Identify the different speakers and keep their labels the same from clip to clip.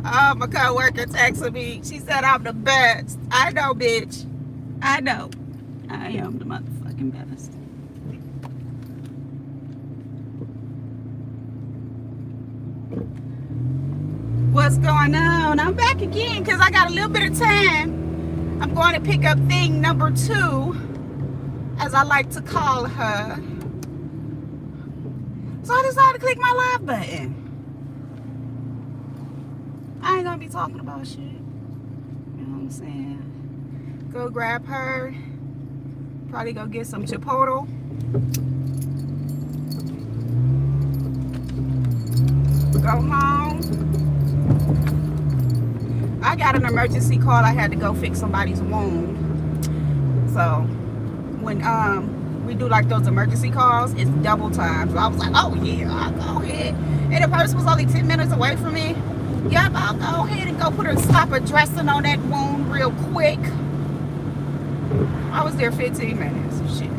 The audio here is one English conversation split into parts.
Speaker 1: Oh, my coworker texted me. She said I'm the best. I know, bitch. I know. I am the motherfucking best. What's going on? I'm back again because I got a little bit of time. I'm going to pick up thing number 2, as I like to call her. So I decided to click my live button. I ain't gonna be talking about shit. You know what I'm saying? Go grab her. Probably go get some Chipotle. Go home. I got an emergency call. I had to go fix somebody's wound. So when we do like those emergency calls, it's double time. So I was like, oh yeah, I'll go ahead. And the person was only 10 minutes away from me. Yep, I'll go ahead and go stop a dressing on that wound real quick. I was there 15 minutes. Shit.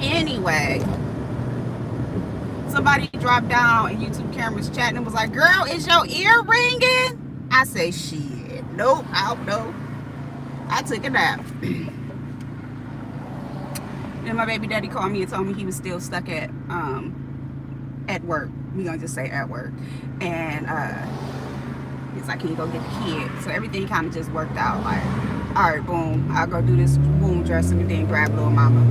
Speaker 1: Anyway, somebody dropped down and YouTube cameras chatting and was like, girl, is your ear ringing? I say, shit, nope, I don't know. I took a nap. Then my baby daddy called me and told me he was still stuck at work. We gonna just say at work. And he's like, can you go get the kid? So everything kind of just worked out. Like, all right, boom, I'll go do this wound dressing and then grab little mama.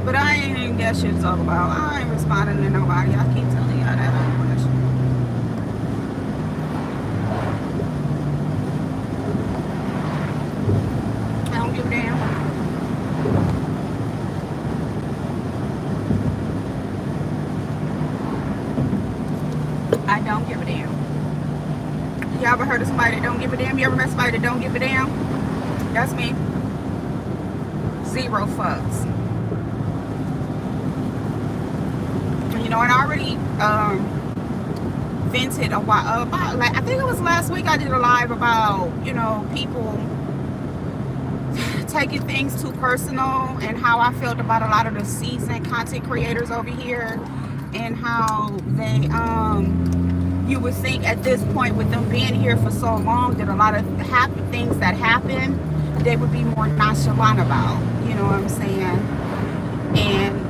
Speaker 1: But I ain't even got shit to talk about. I ain't responding to nobody. I keep telling y'all that. I don't want that shit. I don't give a damn. I don't give a damn. You ever heard of somebody that don't give a damn? You ever met somebody that don't give a damn? That's me. 0 fucks. You know, and I already vented a while about, like, I think it was last week I did a live about, you know, people taking things too personal and how I felt about a lot of the seasoned content creators over here, and how they you would think at this point, with them being here for so long, that a lot of things that happen they would be more nonchalant about, you know what I'm saying? And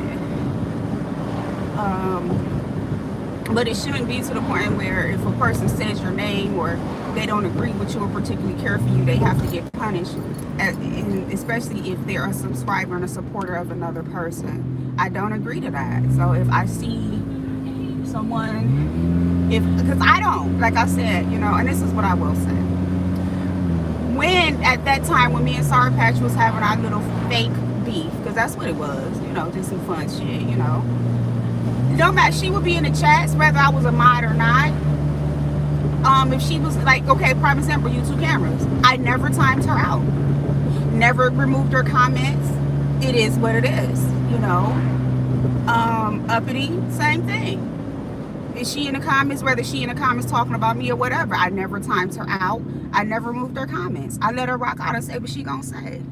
Speaker 1: but it shouldn't be to the point where if a person says your name or they don't agree with you or particularly care for you, they have to get punished, and especially if they're a subscriber and a supporter of another person. I don't agree to that. So if I see someone, because I don't, like I said, you know, and this is what I will say. When, at that time, when me and Sour Patch was having our little fake beef, because that's what it was, you know, just some fun shit, you know. It don't matter. She would be in the chats, whether I was a mod or not. If she was like, okay, prime example, YouTube cameras. I never timed her out. Never removed her comments. It is what it is, you know. Uppity, same thing. Is she in the comments, whether she in the comments talking about me or whatever, I never timed her out. I never moved her comments. I let her rock out and say what she gonna say.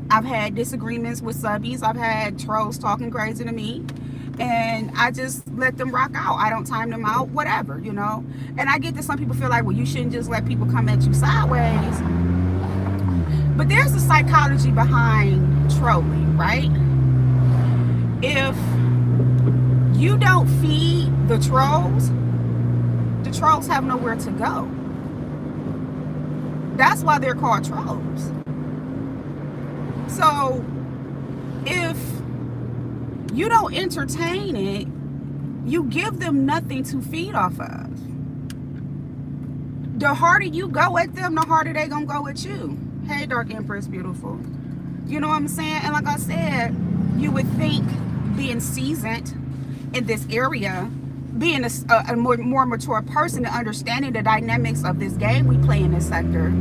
Speaker 1: I've had disagreements with subbies. I've had trolls talking crazy to me, and I just let them rock out. I don't time them out, whatever, you know. And I get that some people feel like, well, you shouldn't just let people come at you sideways. But there's a psychology behind trolling, right? If you don't feed the trolls have nowhere to go. That's why they're called trolls. So if you don't entertain it, you give them nothing to feed off of. The harder you go at them, the harder they gonna go at you. Hey, Dark Empress, beautiful. You know what I'm saying? And like I said, you would think, being seasoned in this area, being a more mature person and understanding the dynamics of this game we play in this sector,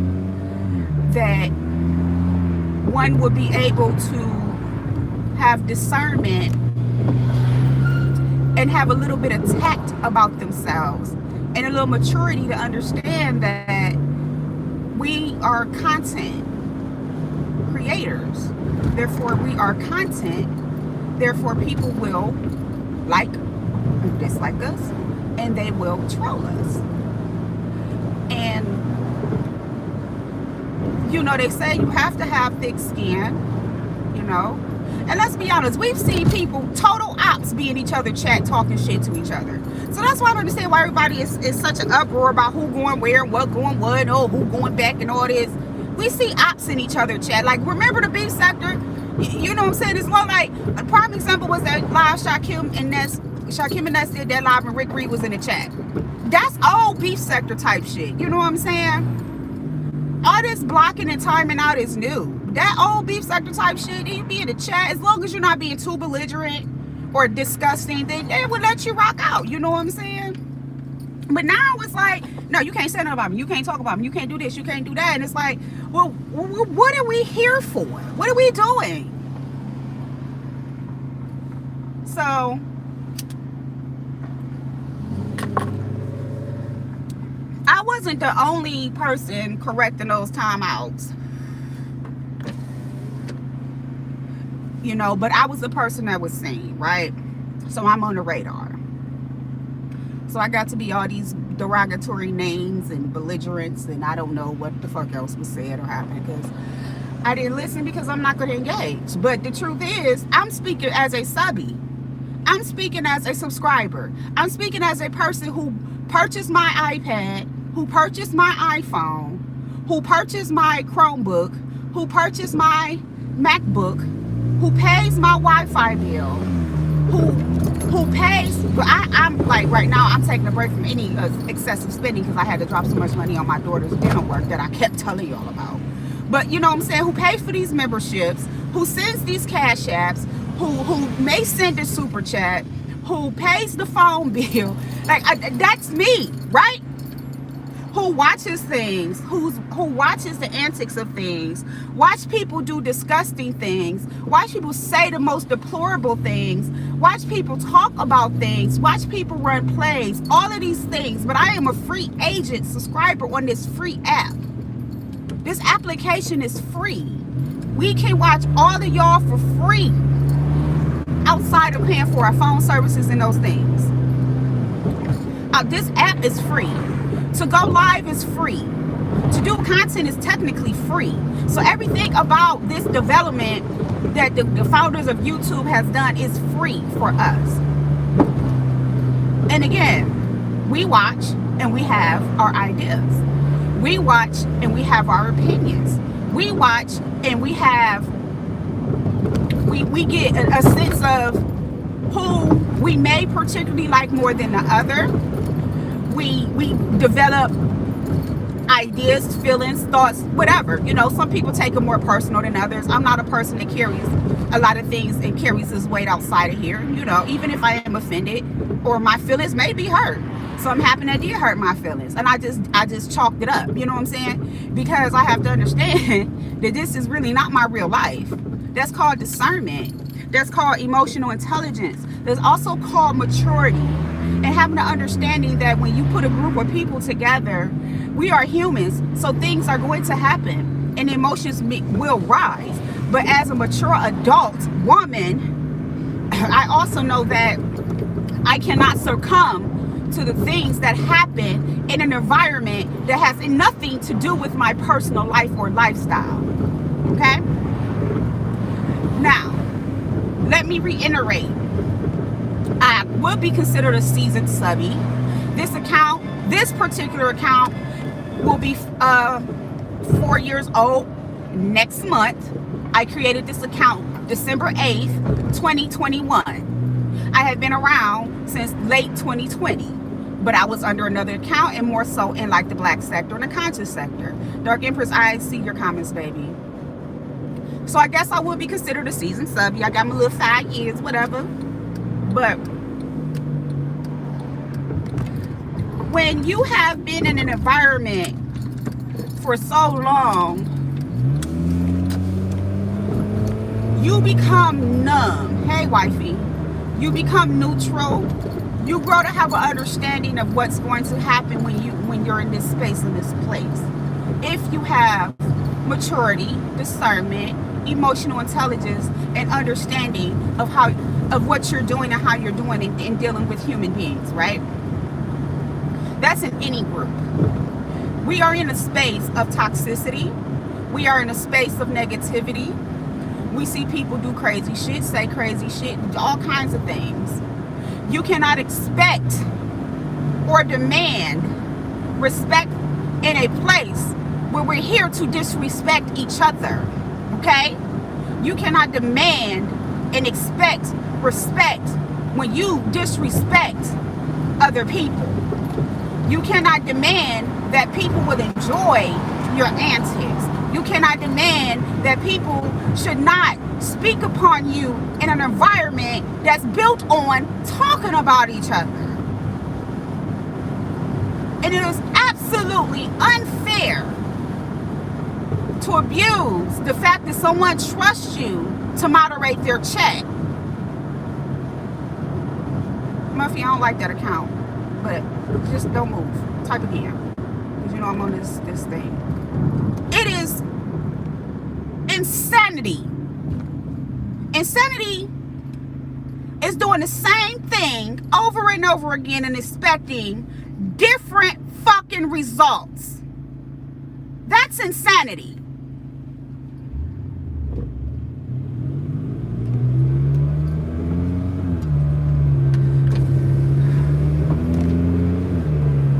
Speaker 1: that one would be able to have discernment and have a little bit of tact about themselves and a little maturity to understand that we are content creators. Therefore, we are content. Therefore, people will like or dislike us, and they will troll us. And you know, they say you have to have thick skin, you know. And let's be honest, we've seen people, total ops, be in each other's chat talking shit to each other. So that's why I don't understand why everybody is such an uproar about who going where and what going what, oh, who going back and all this. We see ops in each other's chat. Like, remember the beef sector? You know what I'm saying? It's more like, a prime example was that live Shakim and Ness did that live and Rick Reed was in the chat. That's all beef sector type shit. You know what I'm saying? All this blocking and timing out is new. That old beef sector type shit, you be in the chat, as long as you're not being too belligerent or disgusting, they would let you rock out. You know what I'm saying? But now it's like, no, you can't say nothing about me. You can't talk about me. You can't do this. You can't do that. And it's like, well, what are we here for? What are we doing? So, I wasn't the only person correcting those timeouts. You know, but I was the person that was seen, right? So I'm on the radar. So I got to be all these derogatory names and belligerents, and I don't know what the fuck else was said or happened, because I didn't listen, because I'm not going to engage. But the truth is, I'm speaking as a subby. I'm speaking as a subscriber. I'm speaking as a person who purchased my iPad, who purchased my iPhone, who purchased my Chromebook, who purchased my MacBook, who pays my Wi-Fi bill, who pays, but I'm like, right now I'm taking a break from any excessive spending, because I had to drop so much money on my daughter's dinner work that I kept telling y'all about. But you know what I'm saying, who pays for these memberships, who sends these cash apps, who may send a super chat, who pays the phone bill, like that's me, right? Who watches things, who watches the antics of things, watch people do disgusting things, watch people say the most deplorable things, watch people talk about things, watch people run plays, all of these things. But I am a free agent subscriber on this free app. This application is free. We can watch all of y'all for free outside of paying for our phone services and those things. This app is free. To go live is free. To do content is technically free. So everything about this development that the founders of YouTube has done is free for us. And again, we watch and we have our ideas. We watch and we have our opinions. We watch and we have, we get a sense of who we may particularly like more than the other. We develop ideas, feelings, thoughts, whatever. You know, some people take it more personal than others. I'm not a person that carries a lot of things and carries this weight outside of here. You know, even if I am offended or my feelings may be hurt. Something happened that did hurt my feelings, and I just chalked it up. You know what I'm saying? Because I have to understand that this is really not my real life. That's called discernment. That's called emotional intelligence. There's also called maturity. And having an understanding that when you put a group of people together, we are humans, so things are going to happen and emotions will rise. But as a mature adult woman, I also know that I cannot succumb to the things that happen in an environment that has nothing to do with my personal life or lifestyle. Okay? Now, let me reiterate. I would be considered a seasoned subby. This particular account will be 4 years old next month. I created this account December 8th, 2021. I have been around since late 2020, but I was under another account and more so in like the black sector and the conscious sector. Dark Empress, I see your comments, baby. So I guess I would be considered a seasoned subby. I got my little 5 years, whatever. But when you have been in an environment for so long, you become numb. Hey, wifey. You become neutral. You grow to have an understanding of what's going to happen when you're in this space, in this place. If you have maturity, discernment, emotional intelligence and understanding of what you're doing and how you're doing it in dealing with human beings, right? That's in any group. We are in a space of toxicity. We are in a space of negativity. We see people do crazy shit, say crazy shit, all kinds of things. You cannot expect or demand respect in a place where we're here to disrespect each other, okay? You cannot demand and expect respect when you disrespect other people. You cannot demand that people will enjoy your antics. You cannot demand that people should not speak upon you in an environment that's built on talking about each other. And it is absolutely unfair to abuse the fact that someone trusts you to moderate their chat. Muffy, I don't like that account, but just don't move. Type again, because you know I'm on this thing. It is insanity. Insanity is doing the same thing over and over again and expecting different fucking results. That's insanity.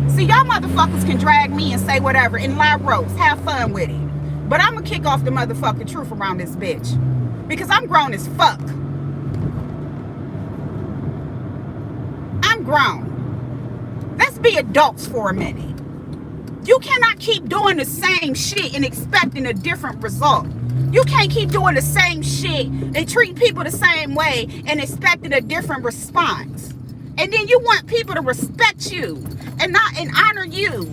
Speaker 1: See, y'all motherfuckers can drag me and say whatever and lie roast, have fun with it. But I'm gonna kick off the motherfucking truth around this bitch. Because I'm grown as fuck. I'm grown. Let's be adults for a minute. You cannot keep doing the same shit and expecting a different result. You can't keep doing the same shit and treating people the same way and expecting a different response. And then you want people to respect you and honor you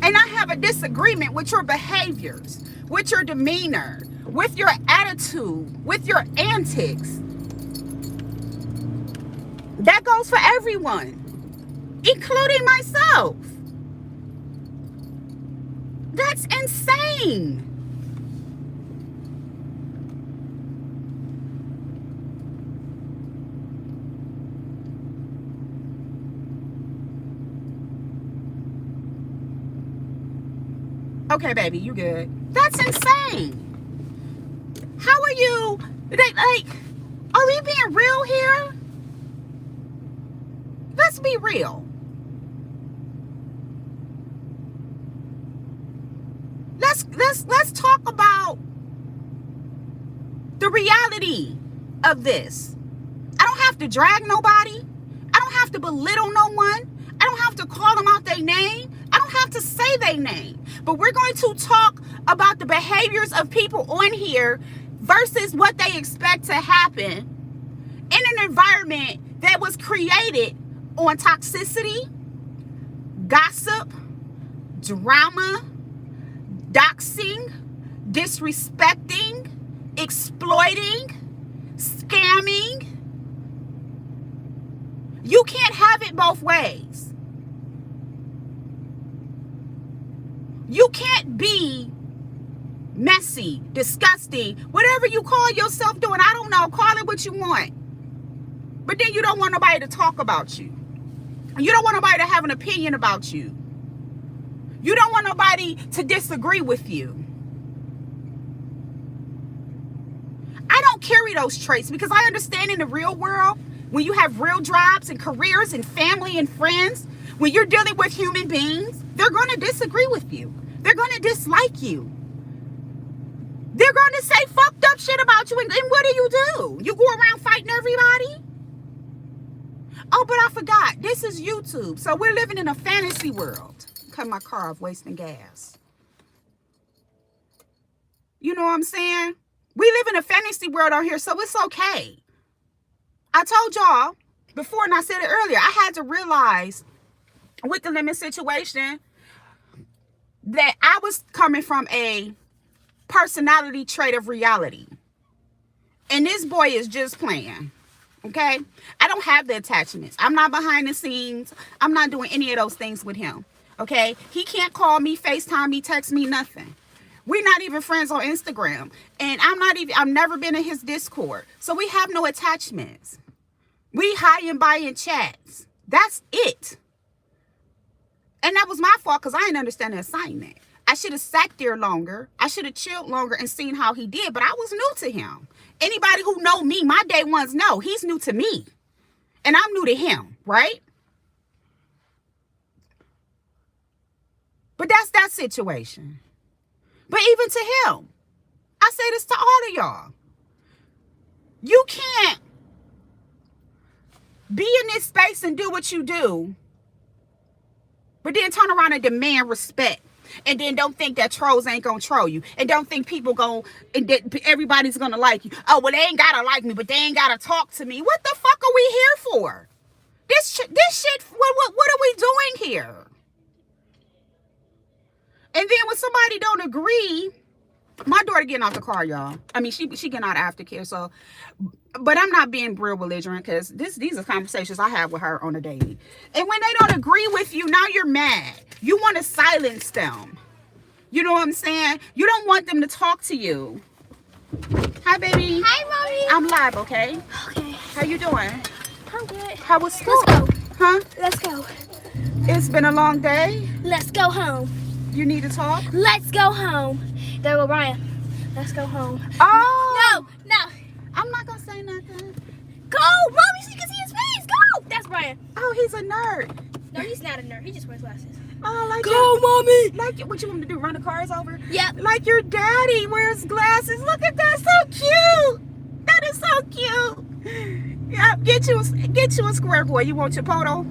Speaker 1: and not have a disagreement with your behaviors, with your demeanor, with your attitude, with your antics. That goes for everyone, including myself. That's insane. Okay, baby, you good. That's insane. How are you, are we being real here? Let's be real. Let's talk about the reality of this. I don't have to drag nobody. I don't have to belittle no one. I don't have to call them out their name. I don't have to say their name. But we're going to talk about the behaviors of people on here versus what they expect to happen in an environment that was created on toxicity, gossip, drama, doxing, disrespecting, exploiting, scamming. You can't have it both ways. You can't be messy, disgusting, whatever you call yourself doing. I don't know, call it what you want. But then you don't want nobody to talk about you. You don't want nobody to have an opinion about you. You don't want nobody to disagree with you. I don't carry those traits because I understand in the real world, when you have real jobs and careers and family and friends, when you're dealing with human beings, they're going to disagree with you. They're going to dislike you. They're going to say fucked up shit about you. And what do? You go around fighting everybody? Oh, but I forgot. This is YouTube. So we're living in a fantasy world. Cut my car off, wasting gas. You know what I'm saying? We live in a fantasy world out here, so it's okay. I told y'all before, and I said it earlier, I had to realize with the lemon situation that I was coming from a personality trait of reality. And this boy is just playing. Okay? I don't have the attachments. I'm not behind the scenes. I'm not doing any of those things with him. Okay? He can't call me, FaceTime me, text me, nothing. We're not even friends on Instagram. And I've never been in his Discord. So we have no attachments. We high and by in chats. That's it. And that was my fault because I didn't understand the assignment. I should have sat there longer. I should have chilled longer and seen how he did. But I was new to him. Anybody who know me, my day ones know he's new to me. And I'm new to him, right? But that's that situation. But even to him, I say this to all of y'all. You can't be in this space and do what you do, but then turn around and demand respect. And then don't think that trolls ain't gonna troll you. And don't think people and that everybody's gonna like you. Oh, well, they ain't gotta like me, but they ain't gotta talk to me. What the fuck are we here for? This shit, what are we doing here? And then when somebody don't agree, my daughter getting out the car, y'all. I mean, she getting out of aftercare, so, but I'm not being real belligerent because these are conversations I have with her on a daily. And when they don't agree with you, now you're mad. You want to silence them. You know what I'm saying? You don't want them to talk to you. Hi, baby.
Speaker 2: Hi, Mommy.
Speaker 1: I'm live, okay?
Speaker 2: Okay.
Speaker 1: How you doing?
Speaker 2: I'm good.
Speaker 1: How was school?
Speaker 2: Let's go.
Speaker 1: Huh?
Speaker 2: Let's go.
Speaker 1: It's been a long day.
Speaker 2: Let's go home.
Speaker 1: You need to talk?
Speaker 2: Let's go home. There go Brian. Let's go home.
Speaker 1: Oh!
Speaker 2: No.
Speaker 1: I'm not going to say nothing.
Speaker 2: Go, Mommy, so you can see his face. Go. That's Brian.
Speaker 1: Oh, he's a nerd.
Speaker 2: No, he's not a nerd. He just wears glasses.
Speaker 1: Oh, like
Speaker 2: Go, Mommy.
Speaker 1: Like what you want me to do? Run the cars over?
Speaker 2: Yep.
Speaker 1: Like your daddy wears glasses. Look at that, so cute. That is so cute. Yeah, get you a square boy. You want Chipotle?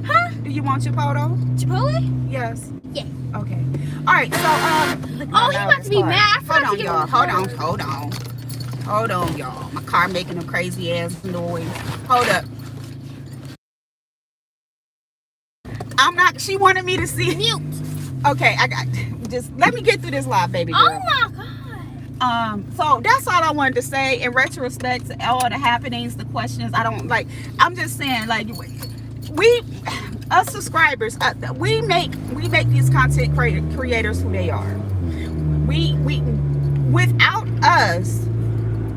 Speaker 2: Huh?
Speaker 1: Do you want Chipotle?
Speaker 2: Chipotle?
Speaker 1: Yes.
Speaker 2: Yeah.
Speaker 1: Okay. All right. So
Speaker 2: Oh, he's about to be mad.
Speaker 1: Hold on, y'all. Hold on, y'all. My car making a crazy ass noise. Hold up. I'm not. She wanted me to see.
Speaker 2: Mute.
Speaker 1: Okay, I got. Just let me get through this live, baby girl.
Speaker 2: Oh my God.
Speaker 1: So that's all I wanted to say. In retrospect to all the happenings, the questions, I don't like. I'm just saying, like, us subscribers, we make these content creators who they are. We without us,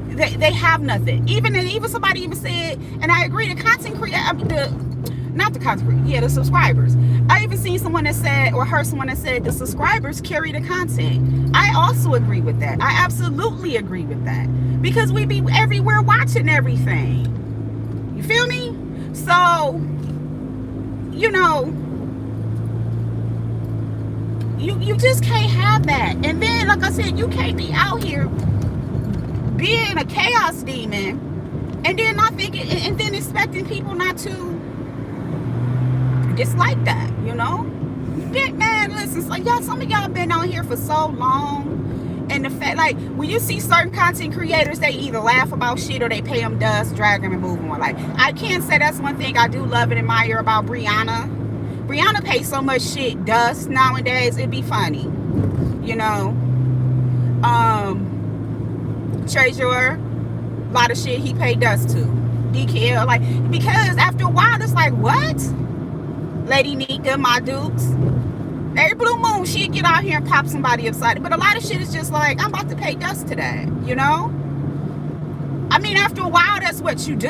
Speaker 1: they have nothing. Even somebody even said, and I agree, the content creator, the subscribers. I even seen someone that said, or heard someone that said, the subscribers carry the content. I also agree with that. I absolutely agree with that, because we be everywhere watching everything. You feel me? So, you know, you just can't have that. And then, like I said, you can't be out here being a chaos demon and then not thinking, and then expecting people not to dislike that, you know? Man, listen, so y'all, some of y'all been on here for so long, and the fact, like, when you see certain content creators, they either laugh about shit or they pay them dust, drag them, and move on. Like, I can't say that's one thing I do love and admire about Brianna. Brianna pays so much shit dust nowadays, it'd be funny, you know? Treasure, a lot of shit he paid dust to. DKL, like, because after a while, it's like, what? Lady Nika, my dukes. Every blue moon, she'd get out here and pop somebody upside. But a lot of shit is just like, I'm about to pay dust to that, you know? I mean, after a while, that's what you do.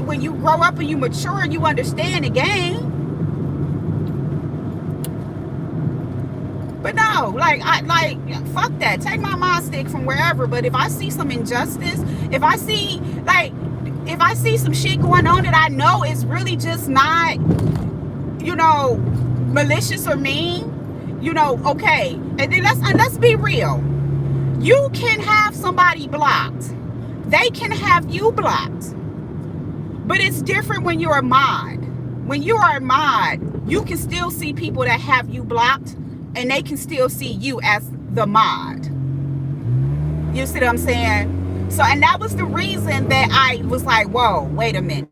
Speaker 1: When you grow up and you mature and you understand the game. But no, fuck that. Take my mind stick from wherever. But if I see some injustice, if I see some shit going on that I know is really just not, you know, malicious or mean, you know, okay. And then let's be real. You can have somebody blocked. They can have you blocked. But it's different when you're a mod. When you are a mod, you can still see people that have you blocked, and they can still see you as the mod. You see what I'm saying? So, and that was the reason that I was like, whoa, wait a minute.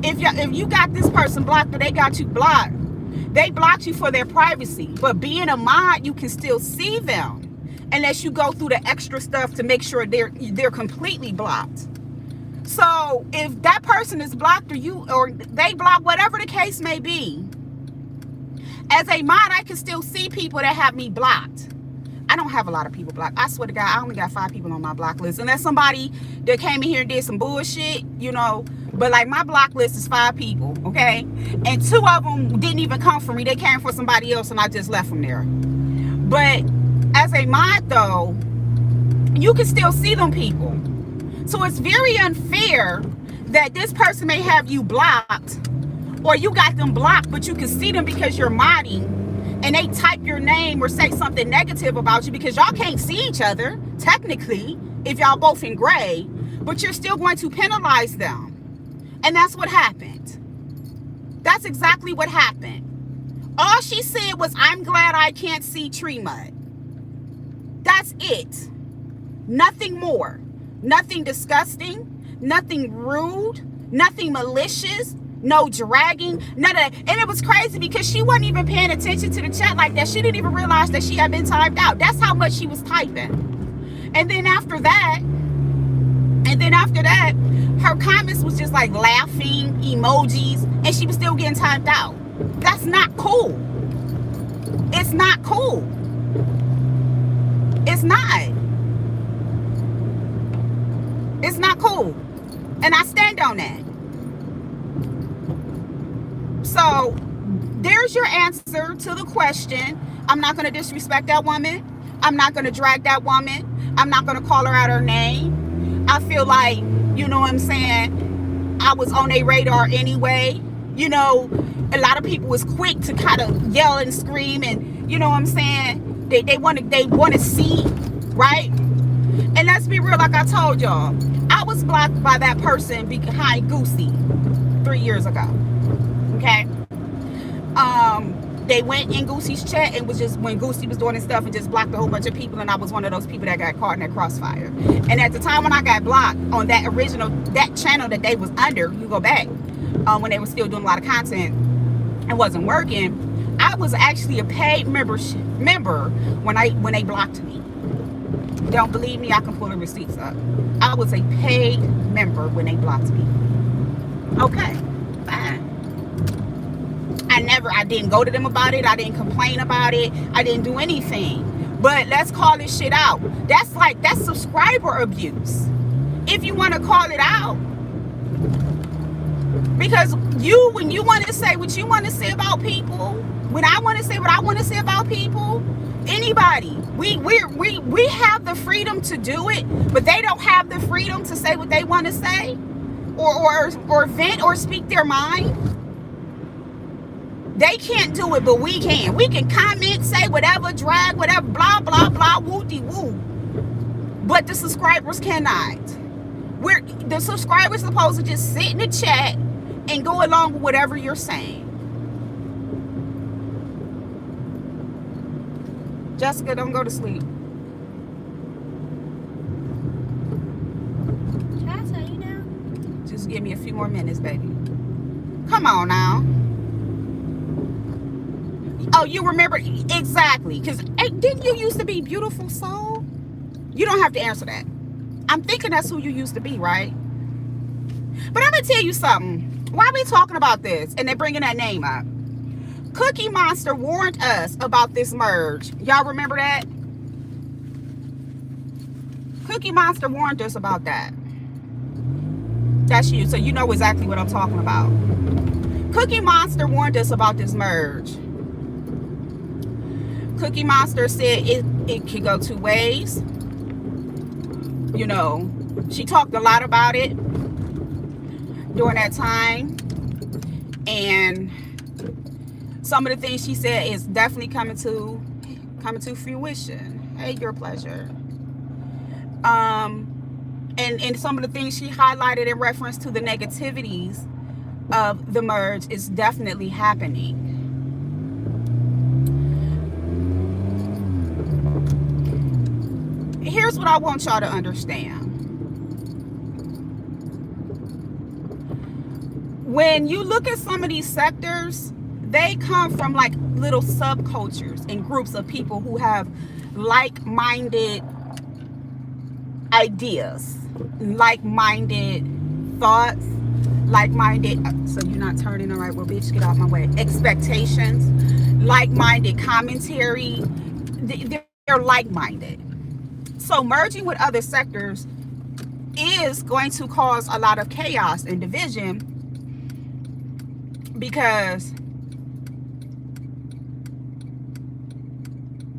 Speaker 1: If you got this person blocked or they got you blocked, they blocked you for their privacy. But being a mod, you can still see them unless you go through the extra stuff to make sure they're completely blocked. So if that person is blocked or they block, whatever the case may be, as a mod, I can still see people that have me blocked. I don't have a lot of people blocked. I swear to God, I only got 5 people on my block list. Unless somebody that came in here and did some bullshit, you know. But like my block list is 5 people, okay? And 2 of them didn't even come for me. They came for somebody else and I just left them there. But as a mod though, you can still see them people. So it's very unfair that this person may have you blocked or you got them blocked, but you can see them because you're modding and they type your name or say something negative about you because y'all can't see each other, technically, if y'all both in gray, but you're still going to penalize them. And that's what happened. That's exactly what happened. All she said was, I'm glad I can't see tree mud. That's it. Nothing more. Nothing disgusting, nothing rude, nothing malicious, no dragging, none of that. And it was crazy because she wasn't even paying attention to the chat like that. She didn't even realize that she had been timed out. That's how much she was typing. And then after that, her comments was just like laughing, emojis, and she was still getting timed out. That's not cool. It's not cool. It's not. It's not cool. And I stand on that. So there's your answer to the question. I'm not going to disrespect that woman. I'm not going to drag that woman. I'm not going to call her out her name. I feel like, you know what I'm saying, I was on their radar anyway. You know, a lot of people was quick to kind of yell and scream and, you know what I'm saying, they want to see, right? And let's be real, like I told y'all, I was blocked by that person behind Goosey 3 years ago. Okay. They went in Goosey's chat and was just when Goosey was doing his stuff and just blocked a whole bunch of people, and I was one of those people that got caught in that crossfire. And at the time when I got blocked on that channel that they was under, you go back, when they were still doing a lot of content and wasn't working, I was actually a paid member when they blocked me. Don't believe me, I can pull the receipts up. I was a paid member when they blocked me. Okay, fine. I didn't go to them about it. I didn't complain about it. I didn't do anything. But let's call this shit out. That's subscriber abuse. If you want to call it out. Because when you want to say what you want to say about people, when I want to say what I want to say about people, anybody, we have the freedom to do it, but they don't have the freedom to say what they want to say or vent or speak their mind. They can't do it, but we can. We can comment, say whatever, drag whatever, blah, blah, blah, woo-de-woo. But the subscribers cannot. The subscribers supposed to just sit in the chat and go along with whatever you're saying. Jessica, don't go to sleep.
Speaker 2: Should I tell you now?
Speaker 1: Just give me a few more minutes, baby. Come on now. Oh, you remember? Exactly. Because didn't you used to be Beautiful Soul? You don't have to answer that. I'm thinking that's who you used to be, right? But I'm going to tell you something. Why are we talking about this? And they're bringing that name up. Cookie Monster warned us about this merge. Y'all remember that? Cookie Monster warned us about that. That's you. So you know exactly what I'm talking about. Cookie Monster warned us about this merge. Cookie Monster said it could go 2 ways. You know, she talked a lot about it during that time. And some of the things she said is definitely coming to fruition. Hey, your pleasure. And some of the things she highlighted in reference to the negativities of the merge is definitely happening. Here's what I want y'all to understand. When you look at some of these sectors, they come from like little subcultures and groups of people who have like-minded ideas, like-minded thoughts, like-minded, so you're not turning, all right, well, bitch, get out my way, expectations, like-minded commentary. They're they're like-minded. So merging with other sectors is going to cause a lot of chaos and division, because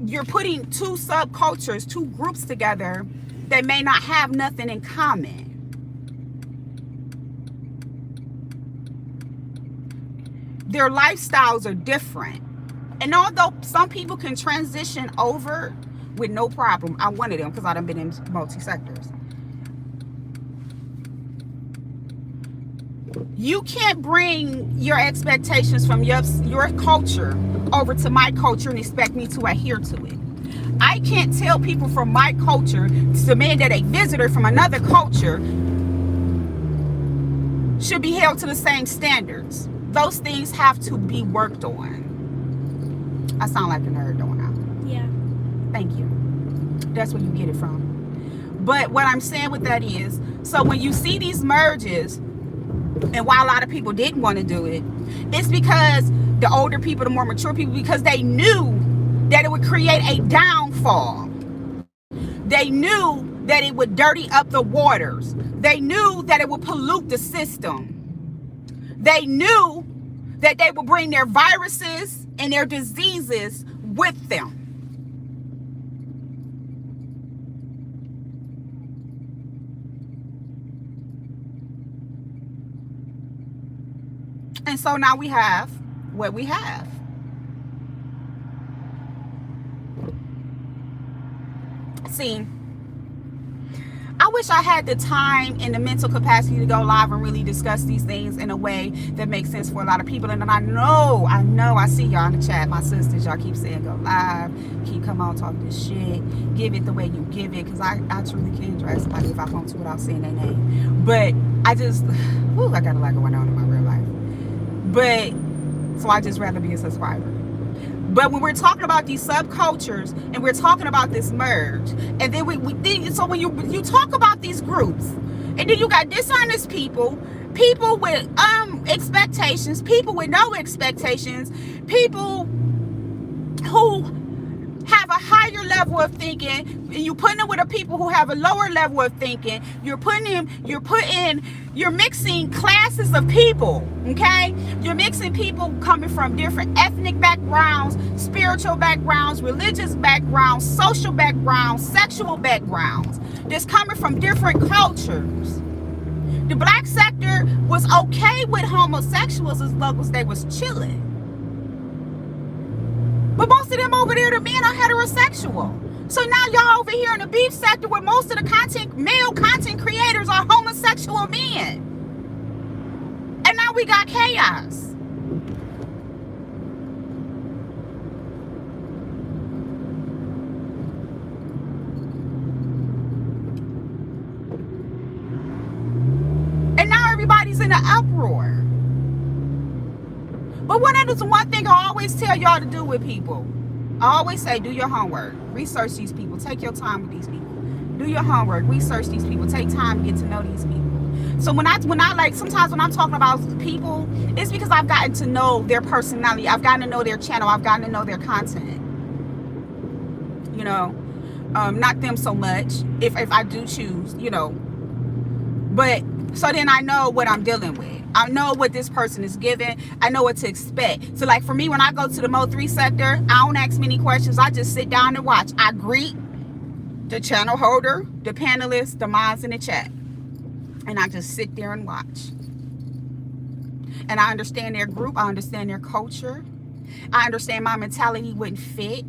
Speaker 1: you're putting two subcultures, two groups together that may not have nothing in common. Their lifestyles are different. And although some people can transition over with no problem, I'm one of them because I done been in multi-sectors. You can't bring your expectations from your culture over to my culture and expect me to adhere to it. I can't tell people from my culture to demand that a visitor from another culture should be held to the same standards. Those things have to be worked on. I sound like a nerd, don't I?
Speaker 2: Yeah.
Speaker 1: Thank you. That's where you get it from. But what I'm saying with that is, so when you see these merges, and why a lot of people didn't want to do it, it's because the older people, the more mature people, because they knew that it would create a downfall. They knew that it would dirty up the waters. They knew that it would pollute the system. They knew that they would bring their viruses and their diseases with them. And so now we have what we have. See, I wish I had the time and the mental capacity to go live and really discuss these things in a way that makes sense for a lot of people. And then I know, I see y'all in the chat, my sisters, y'all keep saying go live, keep come on, talk this shit, give it the way you give it, because I truly can't address somebody if I want to without saying their name. But I just, I got a lot going on in my real life. But, so I just rather be a subscriber. But when we're talking about these subcultures and we're talking about this merge, and then we think, so when you talk about these groups, and then you got dishonest people, people with expectations, people with no expectations, people who have a higher level of thinking, and you putting them with the people who have a lower level of thinking. You're mixing classes of people, okay? You're mixing people coming from different ethnic backgrounds, spiritual backgrounds, religious backgrounds, social backgrounds, sexual backgrounds. That's coming from different cultures. The black sector was okay with homosexuals as long as they was chilling. But most of them over there, the men are heterosexual. So now y'all over here in the beef sector where most of the male content creators are homosexual men. And now we got chaos. And now everybody's in an uproar. But one thing I always tell y'all to do with people, I always say, do your homework, research these people, take your time with these people, do your homework, research these people, take time to get to know these people. So when I like, sometimes when I'm talking about people, it's because I've gotten to know their personality, I've gotten to know their channel, I've gotten to know their content. You know, not them so much, if I do choose, you know, but so then I know what I'm dealing with. I know what this person is giving. I know what to expect. So like for me, when I go to the Mo3 sector, I don't ask many questions. I just sit down and watch. I greet the channel holder, the panelists, the mods in the chat. And I just sit there and watch. And I understand their group. I understand their culture. I understand my mentality wouldn't fit.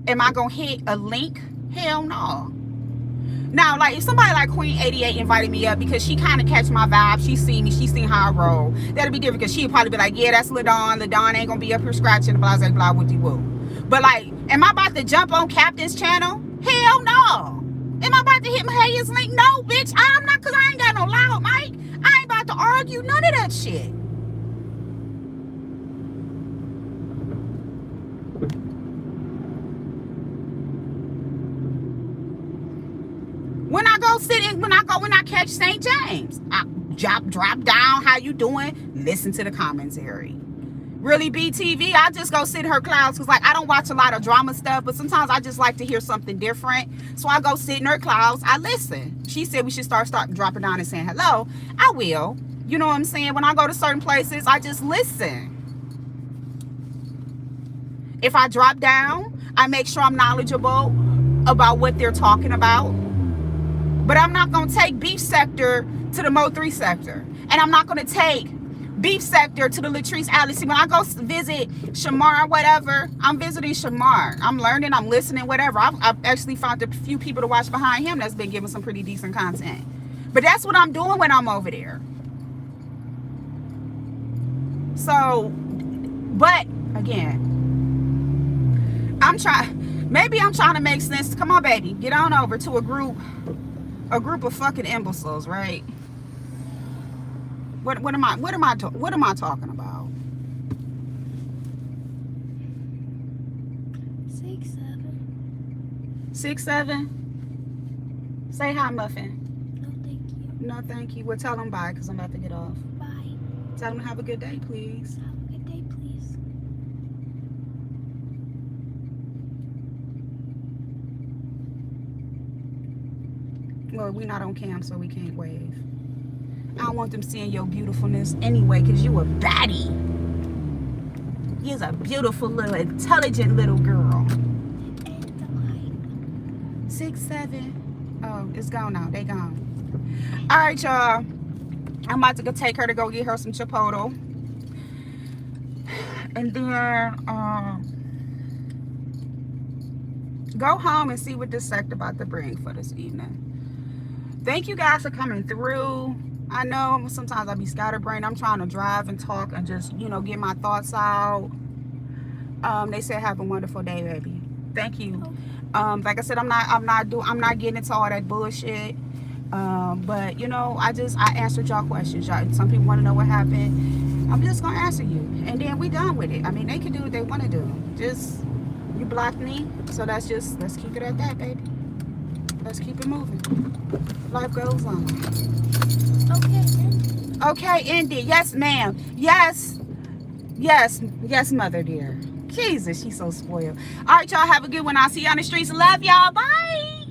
Speaker 1: Am I going to hit a link? Hell no. Now, like, if somebody like Queen 88 invited me up because she kind of catch my vibe, she seen me, she seen how I roll, that'll be different, because she'd probably be like, yeah, that's LaDawn. LaDawn ain't gonna be up here scratching, blah, blah, blah, wooty woo. But like, am I about to jump on Captain's channel? Hell no. Am I about to hit Mahaya's link? No, bitch, I'm not, because I ain't got no loud mic. I ain't about to argue none of that shit. When I catch St. James, I drop down, how you doing? Listen to the commentary. really be TV. I just go sit in her clouds because, like, I don't watch a lot of drama stuff, but sometimes I just like to hear something different. So I go sit in her clouds. I listen. She said we should start dropping down and saying hello. I will. You know what I'm saying? When I go to certain places, I just listen. If I drop down, I make sure I'm knowledgeable about what they're talking about. But I'm not going to take beef sector to the Mo 3 sector. And I'm not going to take beef sector to the Latrice Alley. See, when I go visit Shamar or whatever, I'm visiting Shamar. I'm learning, I'm listening, whatever. I've actually found a few people to watch behind him that's been giving some pretty decent content. But that's what I'm doing when I'm over there. So, but again, maybe I'm trying to make sense. Come on, baby, get on over to a group of fucking imbeciles, right? What am I talking about?
Speaker 2: 6'7".
Speaker 1: 6'7". Say hi, Muffin.
Speaker 2: No, thank you.
Speaker 1: No, thank you. Well, tell them bye because I'm about to get off.
Speaker 2: Bye.
Speaker 1: Tell them to have a good day, please.
Speaker 2: Have a good day, please.
Speaker 1: Well, we're not on cam, so we can't wave. I don't want them seeing your beautifulness anyway, because you a baddie. You's a beautiful little, intelligent little girl.
Speaker 2: And the light.
Speaker 1: 6'7". Oh, it's gone now. They gone. All right, y'all. I'm about to go take her to go get her some Chipotle. And then go home and see what this sector about to bring for this evening. Thank you guys for coming through. I know sometimes I be scatterbrained. I'm trying to drive and talk and just, you know, get my thoughts out. They said have a wonderful day, baby. Thank you. Like I said, I'm not getting into all that bullshit. But you know, I answered y'all questions. Some people want to know what happened. I'm just gonna answer you, and then we done with it. I mean, they can do what they want to do. Just you blocked me, so let's keep it at that, baby. Let's keep it moving. Life goes on. Okay, Indy. Yes, ma'am. Yes, mother dear. Jesus, she's so spoiled. All right, y'all have a good one. I'll see you on the streets. Love y'all. Bye.